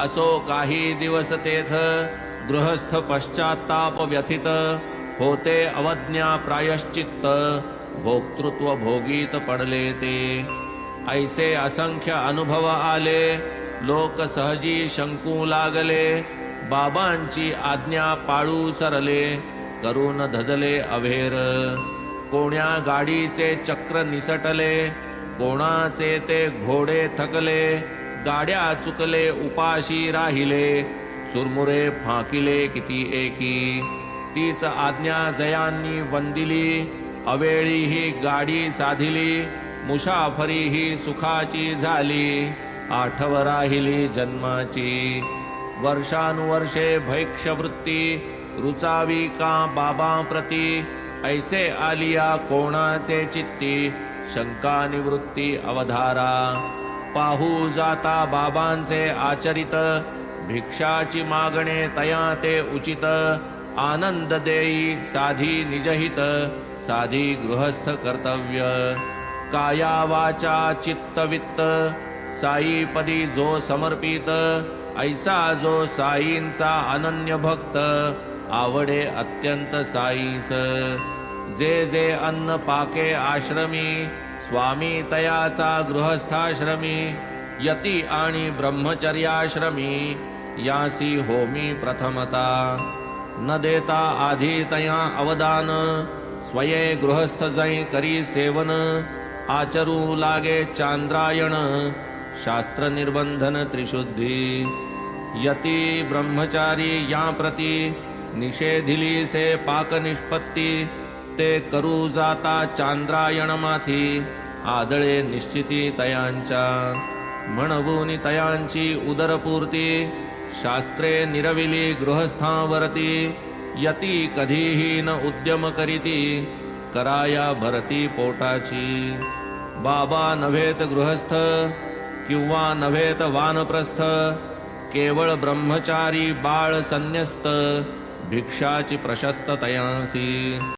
असो काही दिवस तेथ गृहस्थ पश्चात्ताप व्यथित होते अवज्ञा प्रायश्चित्त भोक्तृत्व भोगीत पडले ते ऐसे असंख्य अनुभव आले लोक सहजी शंकू लागले बाबांची आज्ञा पाळू सरले करून धजले अभेर कोण्या गाडीचे चक्र निसटले कोणाचे ते घोडे थकले गाड्या चुकले उपाशी राहिले चुरमुरे फाकिले किती एकी तीच आज्ञा जयांनी वंदिली अवेळी ही गाडी साधिली मुसाफरी ही सुखाची झाली आठव राहिली जन्माची वर्षानुवर्षे भैक्षवृत्ती रुचावी का बाबा प्रती ऐसे आलिया कोणाचे चित्ती शंका निवृत्ती अवधारा पाहू जाता बाबांचे आचरित भिक्षाची मागणे तया ते उचित आनंद देई साधी निजहित साधी गृहस्थ कर्तव्य काया वाचा चित्त वित्त साईपदी जो समर्पित ऐसा जो साईंचा अनन्य भक्त आवडे अत्यंत साईस जे जे अन्न पाके आश्रमी स्वामी तयाचा गृहस्थाश्रमी यती आणि ब्रह्मचर्याश्रमी यासी होमी प्रथमता न देता आधी तया अवदान स्वये गृहस्थ जै करी सेवन आचरू लागे चांद्रायण शास्त्र निर्बंधन त्रिशुद्धी यती ब्रह्मचारी या प्रती निषेधिली से पाक निष्पत्ती ते करू जाता चांद्रायण माथी आदळे निश्चिती तयांच्या म्हणवून तयांची उदरपूर्ती शास्त्रे निरविली गृहस्थावरती यती कधीही न उद्यम करीती कराया भरती पोटाची बाबा नव्हेत गृहस्थ किंवा नव्हेत वानप्रस्थ केवळ ब्रह्मचारी बाळ संन्यस्त भिक्षाची प्रशस्त तयांसी